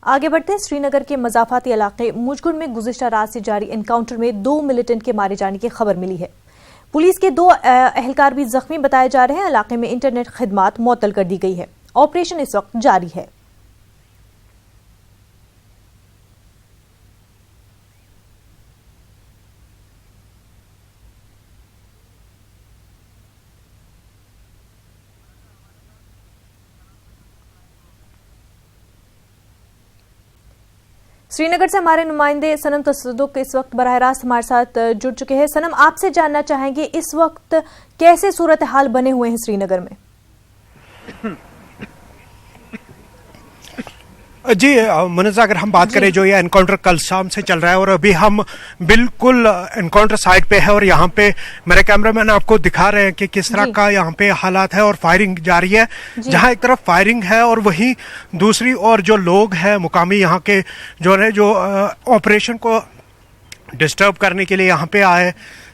आगे बढ़ते हैं। श्रीनगर के मजाफाती इलाके मुजगुन में गुज़िश्ता रात से जारी एनकाउंटर में 2 मिलिटेंट के मारे जाने की खबर मिली है। पुलिस के 2 एहलकार भी जख्मी बताए जा रहे हैं। इलाके में इंटरनेट खिदमात मुअत्तल कर दी गई है। ऑपरेशन इस वक्त जारी है। श्रीनगर से हमारे नुमाइंदे सनम तसद्दुक इस वक्त बराह रास्त हमारे साथ जुड़ चुके हैं। सनम, आपसे जानना चाहेंगे इस वक्त कैसे सूरत हाल बने हुए हैं श्रीनगर में? जी मुनज़्ज़ा, अगर हम बात करें जो ये एनकाउंटर कल शाम से चल रहा है और अभी हम बिल्कुल एनकाउंटर साइट पे है और यहाँ पे मेरे कैमरामैन आपको दिखा रहे हैं कि किस तरह का यहाँ पे हालात है और फायरिंग जारी है। जहाँ एक तरफ फायरिंग है और वहीं दूसरी ओर जो लोग हैं मुकामी यहाँ के जो ऑपरेशन को डिस्टर्ब करने के लिए यहाँ पे आए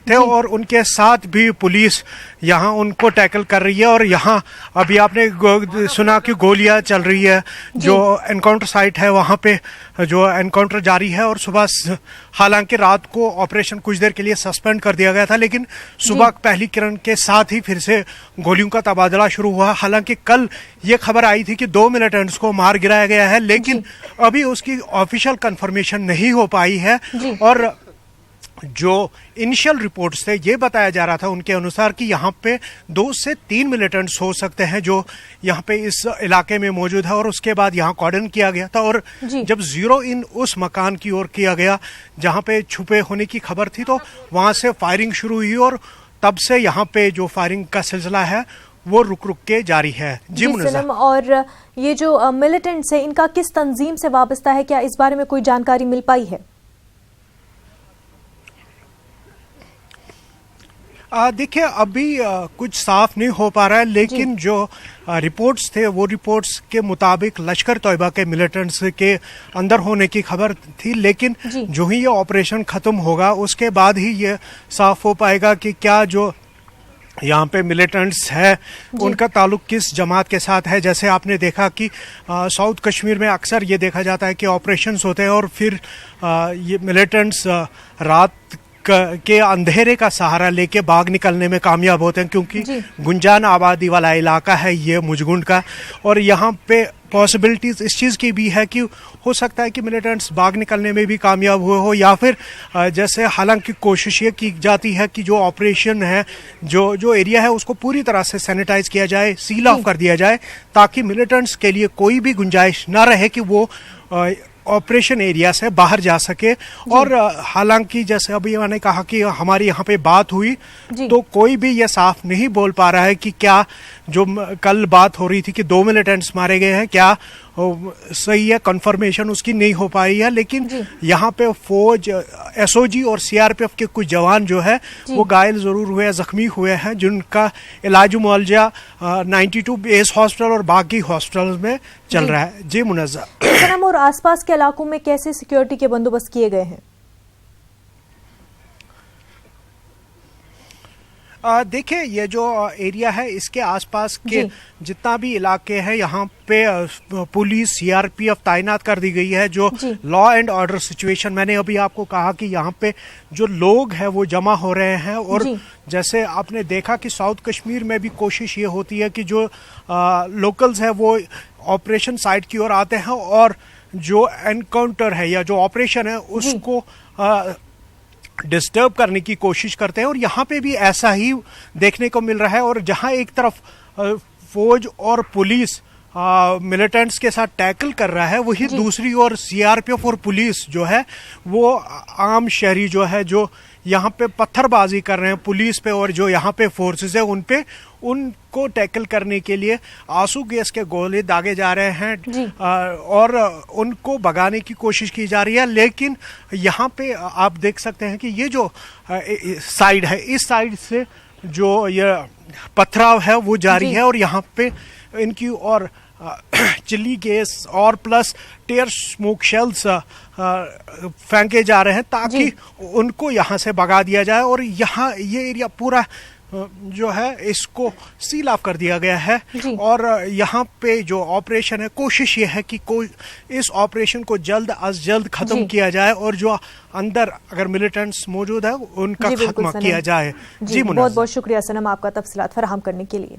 थे और उनके साथ भी पुलिस यहाँ उनको टैकल कर रही है। और यहाँ अभी आपने सुना कि गोलियां चल रही है। जो एनकाउंटर साइट है वहाँ पे जो एनकाउंटर जारी है और सुबह, हालांकि रात को ऑपरेशन कुछ देर के लिए सस्पेंड कर दिया गया था, लेकिन सुबह पहली किरण के साथ ही फिर से गोलियों का तबादला शुरू हुआ। हालांकि कल ये खबर आई थी कि 2 मिलिटेंट्स को मार गिराया गया है, लेकिन अभी उसकी ऑफिशियल कंफर्मेशन नहीं हो पाई है। और जो इनिशियल रिपोर्ट्स थे ये बताया जा रहा था उनके अनुसार कि यहाँ पे 2 से 3 मिलिटेंट्स हो सकते हैं जो यहाँ पे इस इलाके में मौजूद है। और उसके बाद यहाँ कॉर्डन किया गया था और जब जीरो इन उस मकान की ओर किया गया जहाँ पे छुपे होने की खबर थी, तो वहाँ से फायरिंग शुरू हुई और तब से यहाँ पे जो फायरिंग का सिलसिला है वो रुक रुक के जारी है। जी मुनज़्ज़ा, और ये जो मिलिटेंट्स है इनका किस तंजीम से वाबस्ता है, क्या इस बारे में कोई जानकारी मिल पाई है? देखिए अभी कुछ साफ नहीं हो पा रहा है, लेकिन जो रिपोर्ट्स थे वो रिपोर्ट्स के मुताबिक लश्कर तोयबा के मिलिटेंट्स के अंदर होने की खबर थी। लेकिन जो ही ये ऑपरेशन खत्म होगा उसके बाद ही ये साफ हो पाएगा कि क्या जो यहाँ पे मिलिटेंट्स है उनका ताल्लुक किस जमात के साथ है। जैसे आपने देखा कि साउथ कश्मीर में अक्सर ये देखा जाता है कि ऑपरेशंस होते हैं और फिर ये मिलिटेंट्स रात के अंधेरे का सहारा लेके भाग निकलने में कामयाब होते हैं, क्योंकि गुंजान आबादी वाला इलाका है ये मुजगुंड का। और यहाँ पे पॉसिबिलिटीज इस चीज़ की भी है कि हो सकता है कि मिलिटेंट्स भाग निकलने में भी कामयाब हुए हो, या फिर जैसे हालांकि कोशिश ये की जाती है कि जो ऑपरेशन है जो एरिया है उसको पूरी तरह से सैनिटाइज किया जाए, सील ऑफ कर दिया जाए, ताकि मिलिटेंट्स के लिए कोई भी गुंजाइश ना रहे कि वो ऑपरेशन एरिया से बाहर जा सके। और हालांकि जैसे अभी मैंने कहा कि हमारी यहाँ पे बात हुई तो कोई भी ये साफ नहीं बोल पा रहा है कि क्या जो कल बात हो रही थी कि 2 मिलिटेंट्स मारे गए हैं क्या सही है, कंफर्मेशन उसकी नहीं हो पाई है। लेकिन यहाँ पे फौज, एसओजी और सीआरपीएफ के कुछ जवान जो है वो घायल जरूर हुए, जख्मी हुए हैं, जिनका इलाज मुआवजा 92 बेस हॉस्पिटल और बाकी हॉस्पिटल में चल रहा है। जी मुनज़्ज़ा, और आसपास के इलाकों में कैसे सिक्योरिटी के बंदोबस्त किए गए हैं? देखिए ये जो एरिया है इसके आसपास के जितना भी इलाके हैं यहाँ पे पुलिस, सीआरपीएफ तैनात कर दी गई है। जो लॉ एंड ऑर्डर सिचुएशन, मैंने अभी आपको कहा कि यहाँ पे जो लोग हैं वो जमा हो रहे हैं। और जैसे आपने देखा कि साउथ कश्मीर में भी कोशिश ये होती है कि जो लोकल्स हैं वो ऑपरेशन साइट की ओर आते हैं और जो एनकाउंटर है या जो ऑपरेशन है उसको डिस्टर्ब करने की कोशिश करते हैं। और यहाँ पे भी ऐसा ही देखने को मिल रहा है। और जहाँ एक तरफ फौज और पुलिस मिलिटेंट्स के साथ टैकल कर रहा है, वही दूसरी ओर सीआरपीएफ और पुलिस जो है वो आम शहरी जो है जो यहाँ पे पत्थरबाजी कर रहे हैं पुलिस पे और जो यहाँ पे फोर्सेस है उन पे, उनको टैकल करने के लिए आंसू गैस के गोले दागे जा रहे हैं और उनको भगाने की कोशिश की जा रही है। लेकिन यहाँ पे आप देख सकते हैं कि ये जो साइड है, इस साइड से जो ये पथराव है वो जारी है और यहाँ पे इनकी और चिली गैस और प्लस टेयर स्मोक शेल्स फेंके जा रहे हैं ताकि उनको यहाँ से भगा दिया जाए। और यहाँ ये एरिया पूरा जो है इसको सील ऑफ कर दिया गया है। और यहाँ पे जो ऑपरेशन है, कोशिश ये है कि कोई इस ऑपरेशन को जल्द अज जल्द खत्म किया जाए और जो अंदर अगर मिलिटेंट्स मौजूद है उनका खात्मा किया जाए। जी, बहुत बहुत शुक्रिया सनम आपका तफसीलात फराहम करने के लिए।